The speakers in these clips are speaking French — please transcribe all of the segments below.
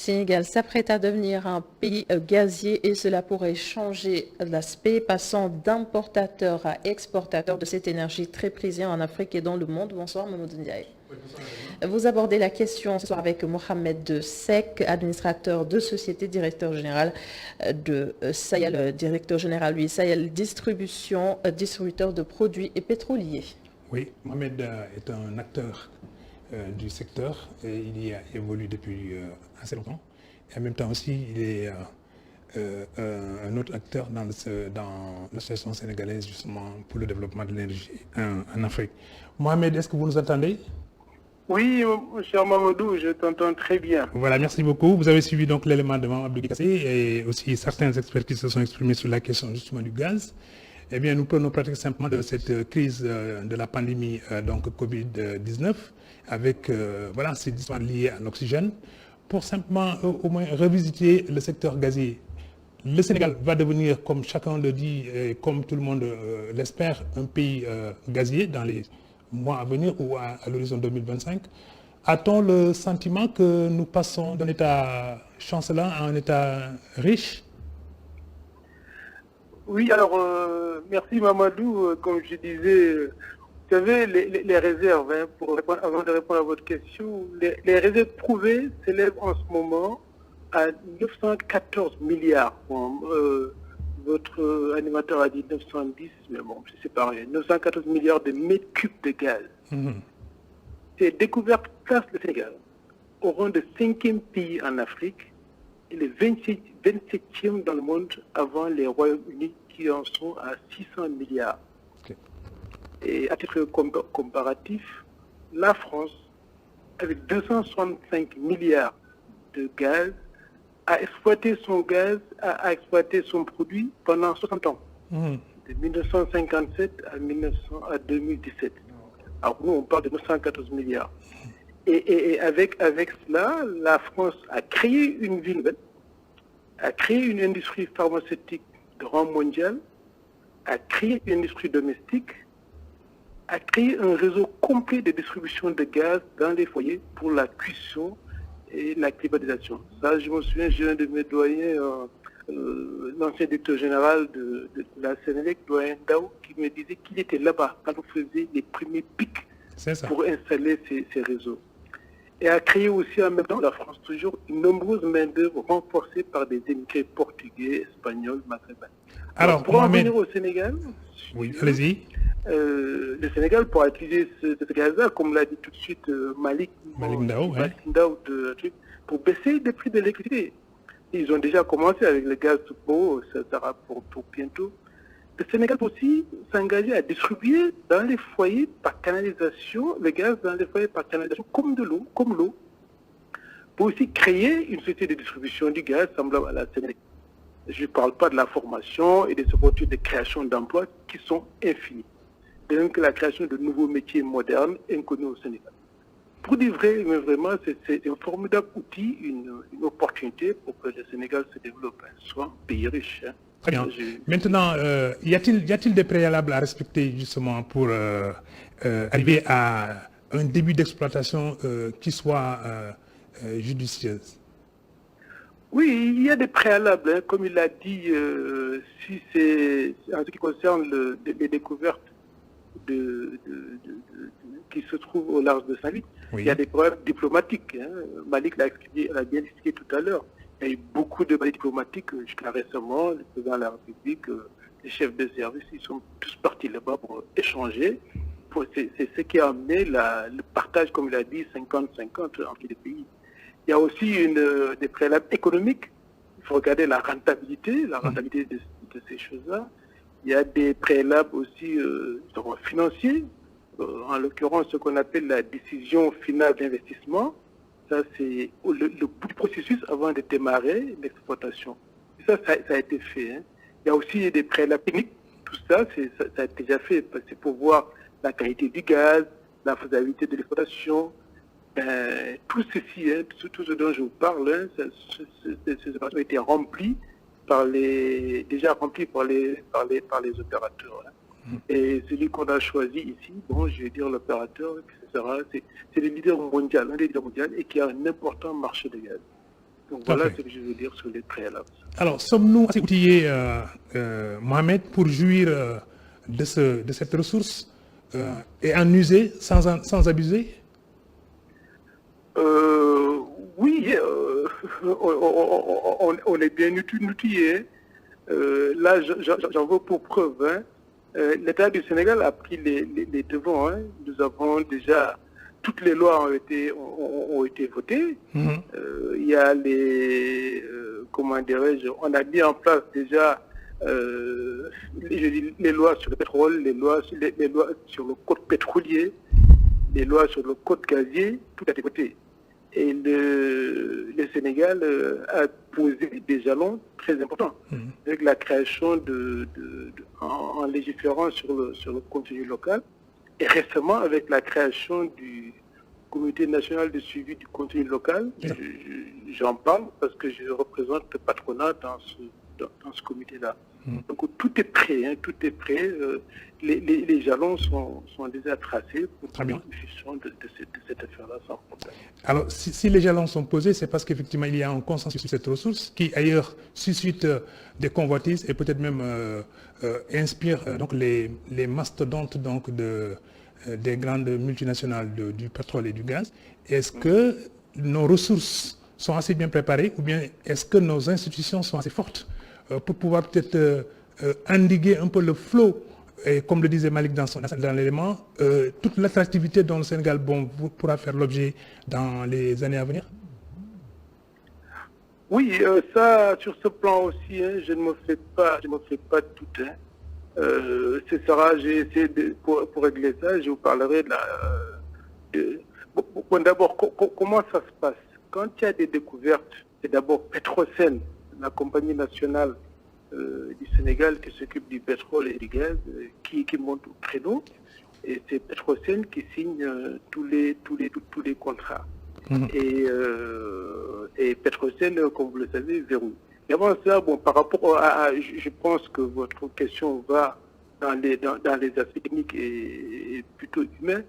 Sénégal s'apprête à devenir un pays gazier et cela pourrait changer l'aspect, passant d'importateur à exportateur de cette énergie très prisée en Afrique et dans le monde. Bonsoir, Mamadou Ndiaye. Oui, bonsoir, Vous abordez la question ce soir avec Mohamed de Sek, administrateur de société, directeur général de Sahel, directeur général, lui, Sahel Distribution, distributeur de produits et pétroliers. Oui, Mohamed est un acteur du secteur et il y a évolué depuis assez longtemps. Et en même temps aussi, il est un autre acteur dans l'association sénégalaise justement pour le développement de l'énergie en Afrique. Mohamed, est-ce que vous nous entendez? Oui, cher Mamadou, je t'entends très bien. Voilà, merci beaucoup. Vous avez suivi donc l'élément de Mme Abdou Kassé et aussi certains experts qui se sont exprimés sur la question justement du gaz. Eh bien, nous prenons pratique simplement de cette crise de la pandémie donc Covid-19 avec voilà, ces histoires liées à l'oxygène pour simplement au moins revisiter le secteur gazier. Le Sénégal va devenir, comme chacun le dit et comme tout le monde l'espère, un pays gazier dans les mois à venir ou à l'horizon 2025. A-t-on le sentiment que nous passons d'un état chancelant à un état riche? Oui, alors, merci Mamadou. Comme je disais, vous savez, les réserves, hein, avant de répondre à votre question, les réserves prouvées s'élèvent en ce moment à 914 milliards. Bon, votre animateur a dit 910, mais bon, c'est pareil. 914 milliards de mètres cubes de gaz. Ces découvertes placent le Sénégal au rang de 5e pays en Afrique et le 27e dans le monde avant les Royaumes-Unis qui en sont à 600 milliards. Okay. Et à titre comparatif, la France, avec 265 milliards de gaz, a exploité son gaz, a exploité son produit pendant 60 ans, de 1957 à 2017. Alors nous, on parle de 914 milliards. Et avec cela, la France a créé une ville nouvelle, a créé une industrie pharmaceutique de rang mondial, a créé une industrie domestique, a créé un réseau complet de distribution de gaz dans les foyers pour la cuisson et la climatisation. Ça, je me souviens, j'ai un de mes doyens, l'ancien directeur général de la Sénélec, doyen Ndao, qui me disait qu'il était là-bas quand on faisait les premiers pics pour installer ces réseaux. Et a créé aussi en même temps, la France toujours, une nombreuse main-d'œuvre renforcée par des émigrés portugais, espagnols, maghrébins. Alors, pour en venir au Sénégal, oui, allez-y. Le Sénégal pourra utiliser ce gaz-là, comme l'a dit tout de suite Malik Ndao, pour baisser les prix de l'électricité. Ils ont déjà commencé avec le gaz pour ça sera pour bientôt. Le Sénégal peut aussi s'engager à distribuer dans les foyers par canalisation, le gaz dans les foyers par canalisation comme l'eau, pour aussi créer une société de distribution du gaz semblable à la Sénégal. Je ne parle pas de la formation et des opportunités de création d'emplois qui sont infinies. Donc la création de nouveaux métiers modernes inconnus au Sénégal. Pour dire vrai, mais vraiment, c'est un formidable outil, une opportunité pour que le Sénégal se développe, soit un pays riche. Hein. Très bien. Maintenant, y a-t-il des préalables à respecter justement pour arriver à un début d'exploitation qui soit judicieuse? Oui, il y a des préalables, hein, comme il l'a dit, si c'est en ce qui concerne les découvertes qui se trouvent au large de Saint-Louis. Oui. Il y a des problèmes diplomatiques. Hein. Malik l'a bien expliqué tout à l'heure. Il y a eu beaucoup de batailles diplomatiques jusqu'à récemment. Le président de la République, les chefs de service, ils sont tous partis là-bas pour échanger. C'est ce qui a amené le partage, comme il a dit, 50-50 entre les pays. Il y a aussi des préalables économiques. Il faut regarder la rentabilité de ces choses-là. Il y a des préalables aussi financiers, en l'occurrence ce qu'on appelle la décision finale d'investissement. Ça, c'est le bout du processus avant de démarrer l'exploitation. Ça a été fait. Hein. Il y a aussi des préalables techniques. Tout ça, ça a été déjà fait. C'est pour voir la qualité du gaz, la faisabilité de l'exploitation. Tout ceci, hein, tout ce dont je vous parle, hein, ces opérations ont été remplies déjà rempli par les opérateurs. Hein. Et celui qu'on a choisi ici, bon, je vais dire l'opérateur, c'est le leader mondial, un des leaders mondiaux, et qui a un important marché de gaz. Donc voilà ce que je veux dire sur les préalables. Alors, sommes-nous assez outillés, Mohamed, pour jouir de cette ressource et en user sans abuser? Oui, on est bien outillés. Là, j'en veux pour preuve. L'État du Sénégal a pris les devants. Nous avons déjà, toutes les lois ont été votées. Il y a comment dirais-je, on a mis en place déjà les lois sur le pétrole, les lois sur le code pétrolier, les lois sur le code gazier, tout a été voté. Et le Sénégal a posé des jalons très importants avec la création en légiférant sur le contenu local et récemment avec la création du Comité national de suivi du contenu local. J'en parle parce que je représente le patronat dans ce comité-là. Donc tout est prêt, tout est prêt. Les jalons sont déjà tracés pour la diffusion de cette affaire-là sans problème. Alors, si les jalons sont posés, c'est parce qu'effectivement, il y a un consensus sur cette ressource qui, ailleurs, suscite des convoitises et peut-être même inspire donc les mastodontes donc, des grandes multinationales du pétrole et du gaz. Est-ce que nos ressources sont assez bien préparées ou bien est-ce que nos institutions sont assez fortes pour pouvoir peut-être endiguer un peu le flot, et comme le disait Malik dans l'élément, toute l'attractivité dont le Sénégal pourra faire l'objet dans les années à venir? Oui, ça, sur ce plan aussi, je ne me fais pas de doute. Ce sera, j'ai essayé pour régler ça, je vous parlerai bon, d'abord, comment ça se passe? Quand il y a des découvertes, c'est d'abord Petrosen, la compagnie nationale du Sénégal qui s'occupe du pétrole et du gaz, qui monte au créneau, et c'est Petrosen qui signe tous les contrats. Et Petrosen, comme vous le savez, verrouille. Et avant ça, bon, par rapport je pense que votre question va dans les aspects techniques et plutôt humains.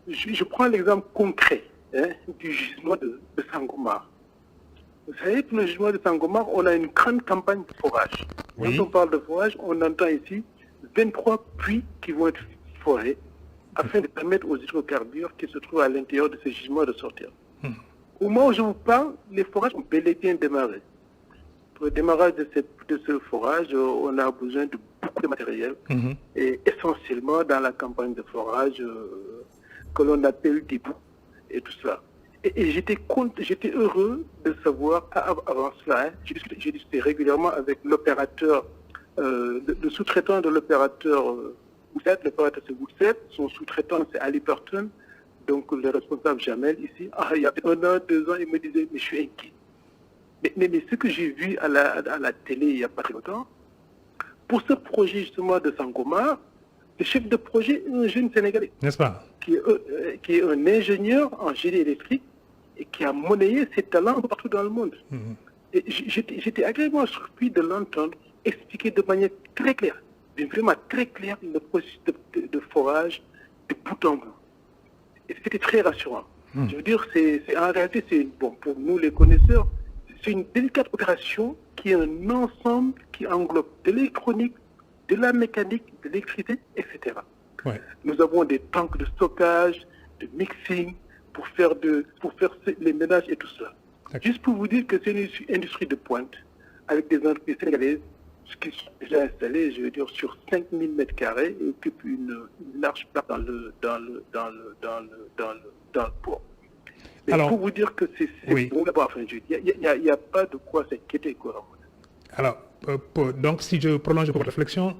Je prends l'exemple concret du gisement de Sangomar. Vous savez, pour le gisement de Sangomar, on a une grande campagne de forage. Oui. Quand on parle de forage, on entend ici 23 puits qui vont être forés afin de permettre aux hydrocarbures qui se trouvent à l'intérieur de ce gisement de sortir. Au moment où je vous parle, les forages ont bel et bien démarré. Pour le démarrage de ce forage, on a besoin de beaucoup de matériel, et essentiellement dans la campagne de forage que l'on appelle des bouts et tout ça. Et j'étais heureux de savoir, avant cela, j'ai discuté régulièrement avec l'opérateur, le sous-traitant de l'opérateur Woodset, l'opérateur c'est Woodset, son sous-traitant c'est Halliburton, donc le responsable Jamel ici. Il y a 1 an, 2 ans, il me disait, mais je suis inquiet. Mais ce que j'ai vu à la télé il n'y a pas très longtemps, pour ce projet justement de Sangomar, le chef de projet est un jeune Sénégalais. N'est-ce pas? Qui est un ingénieur en génie électrique et qui a monnayé ses talents partout dans le monde. Et j'étais agréablement surpris de l'entendre expliquer de manière très claire, vraiment très claire, le processus de forage de bout en bout. Et c'était très rassurant. Je veux dire, en réalité, bon, pour nous les connaisseurs, c'est une délicate opération qui est un ensemble qui englobe de l'électronique, de la mécanique, de l'électricité, etc. Ouais. Nous avons des tanks de stockage, de mixing, pour faire les ménages et tout ça. Juste pour vous dire que c'est une industrie de pointe, avec des entreprises sénégalaises qui sont déjà installées, je veux dire, sur 5000 m² et occupent une large place dans le port. Mais alors, pour vous dire que c'est bon d'abord, enfin, il n'y a pas de quoi s'inquiéter, quoi. Alors, donc si je prolonge votre réflexion,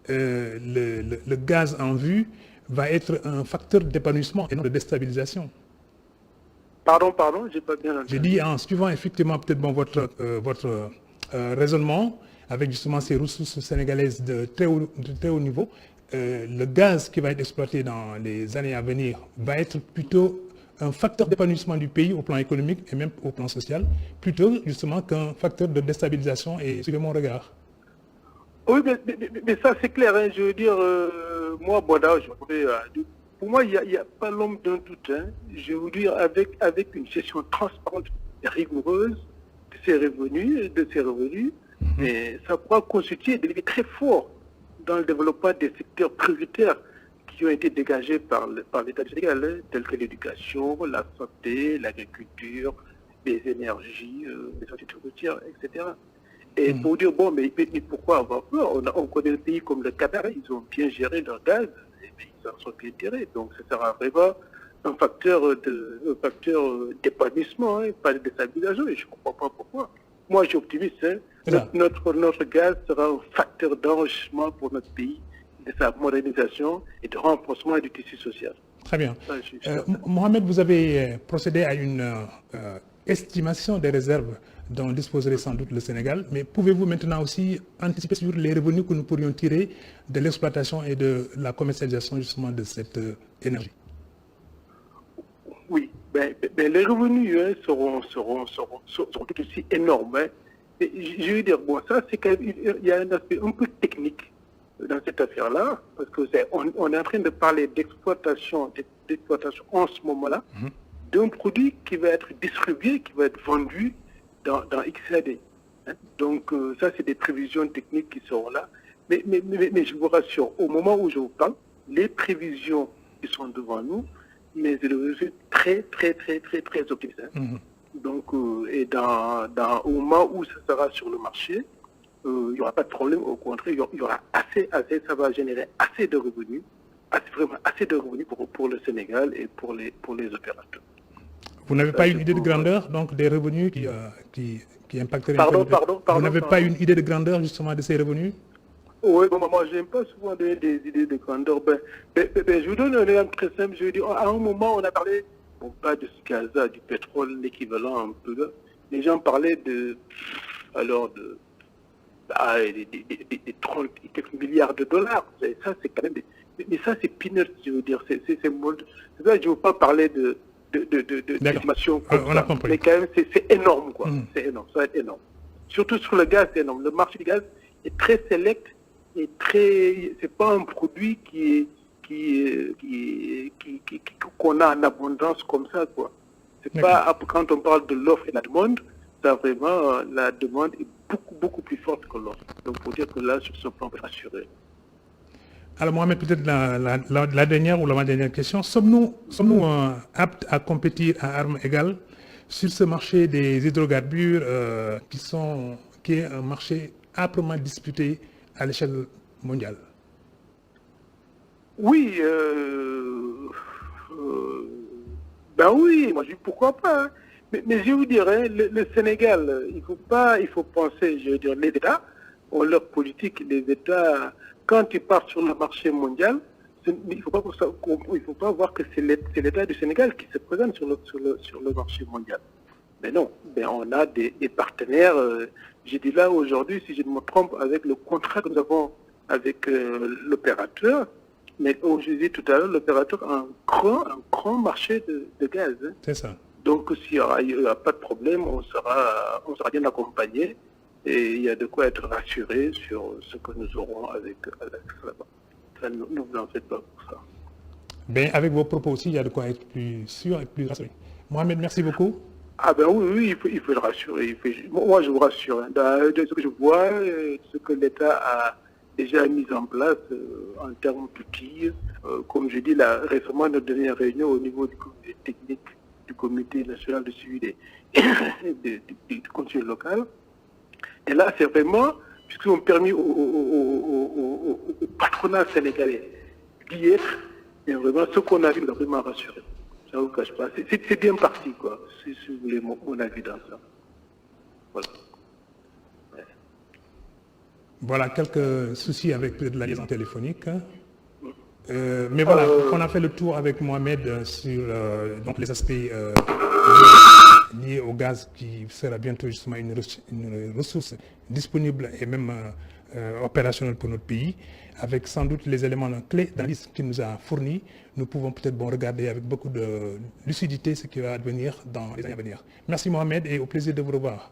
le gaz en vue va être un facteur d'épanouissement et non de déstabilisation. Pardon, j'ai pas bien entendu. Je dis en suivant effectivement peut-être votre raisonnement avec justement ces ressources sénégalaises de très haut niveau, le gaz qui va être exploité dans les années à venir va être plutôt un facteur d'épanouissement du pays au plan économique et même au plan social, plutôt justement qu'un facteur de déstabilisation, et suivez mon regard. Oui, mais ça c'est clair, je veux dire, moi, pour moi, il n'y a pas l'ombre d'un doute. Je veux dire, avec une gestion transparente et rigoureuse de ces revenus, mais ça pourra constituer des leviers très forts dans le développement des secteurs prioritaires qui ont été dégagés par l'État du Sénégal, tels que l'éducation, la santé, l'agriculture, les énergies, les infrastructures routières, etc. Et pour dire, bon, mais pourquoi avoir peur? On connaît le pays comme le Qatar, ils ont bien géré leur gaz, et ils en sont bien tirés. Donc, ça sera vraiment un facteur d'épanouissement, pas de déstabilisation, et je ne comprends pas pourquoi. Moi, je suis optimiste. Notre gaz sera un facteur d'enrichissement pour notre pays, de sa modernisation et de renforcement du tissu social. Très bien. Mohamed, vous avez procédé à une estimation des réserves dont disposerait sans doute le Sénégal, mais pouvez-vous maintenant aussi anticiper sur les revenus que nous pourrions tirer de l'exploitation et de la commercialisation justement de cette énergie? Oui, les revenus seront tout aussi énormes. Je veux dire, bon, ça, c'est qu'il y a un aspect un peu technique dans cette affaire-là, parce que on est en train de parler d'exploitation en ce moment-là, d'un produit qui va être distribué, qui va être vendu dans XAD. Donc, ça, c'est des prévisions techniques qui seront là. Mais je vous rassure, au moment où je vous parle, les prévisions qui sont devant nous, mais je suis très optimiste. Donc, et au moment où ça sera sur le marché, il n'y aura pas de problème. Au contraire, il y aura assez, ça va générer assez de revenus, vraiment assez de revenus pour le Sénégal et pour les opérateurs. Vous n'avez pas une idée de grandeur, donc, des revenus qui impacteraient... Pardon. Vous n'avez pas une idée de grandeur, justement, de ces revenus? Oui, moi, je n'aime pas souvent donner des idées de grandeur. Je vous donne un exemple très simple. Je veux dire, à un moment, on a parlé, bon, pas de ce Gaza, du pétrole, l'équivalent un peu là. Les gens parlaient des 30 et quelques milliards de dollars. Ça, c'est quand même mais ça, c'est peanuts, je veux dire. C'est ça, je ne veux pas parler d'estimation comme on ça. a compris. Mais quand même, c'est énorme, quoi. C'est énorme, ça va être énorme. Surtout sur le gaz, c'est énorme. Le marché du gaz est très select et c'est pas un produit qu'on a en abondance comme ça, quoi. C'est pas, quand on parle de l'offre et la demande, ça vraiment, la demande est beaucoup plus forte que l'offre. Donc, pour dire que là, sur ce plan, on peut rassurer. Alors, Mohamed, peut-être la dernière ou l'avant-dernière question. Sommes-nous aptes à compétir à armes égales sur ce marché des hydrocarbures qui est un marché âprement disputé à l'échelle mondiale? Oui, oui, moi je dis pourquoi pas. Hein. Mais je vous dirais, le Sénégal, il faut penser, je veux dire, les États ont leur politique, les États, quand ils partent sur le marché mondial, il ne faut pas voir que c'est l'État du Sénégal qui se présente sur le marché mondial. Mais non, on a des partenaires, j'ai dit là aujourd'hui, si je ne me trompe, avec le contrat que nous avons avec l'opérateur, mais comme je disais tout à l'heure, l'opérateur a un grand marché de gaz. Hein. C'est ça. Donc s'il n'y a pas de problème, on sera bien accompagné et il y a de quoi être rassuré sur ce que nous aurons avec là-bas. Ne vous en faites pas pour ça. Bien, avec vos propos aussi, il y a de quoi être plus sûr et plus rassuré. Mohamed, merci beaucoup. Ah ben oui, il faut le rassurer. Moi, je vous rassure. Hein. De ce que je vois, ce que l'État a déjà mis en place en termes d'outils. Comme je dis, là, récemment, notre dernière réunion au niveau du comité technique du comité national de suivi du conseil local. Et là, c'est vraiment, puisqu'ils ont permis au patronat sénégalais d'y être, et vraiment, ce qu'on a vu nous a vraiment rassuré. Ça ne vous cache pas. C'est bien parti, quoi, si vous voulez mon avis dans ça. Voilà. Ouais. Voilà, quelques soucis avec la liaison téléphonique. Mais voilà, on a fait le tour avec Mohamed sur donc les aspects liés au gaz qui sera bientôt justement une ressource disponible et même opérationnelle pour notre pays, avec sans doute les éléments clés d'analyse qu'il nous a fournis. Nous pouvons peut-être regarder avec beaucoup de lucidité ce qui va advenir dans les années à venir. Merci Mohamed et au plaisir de vous revoir.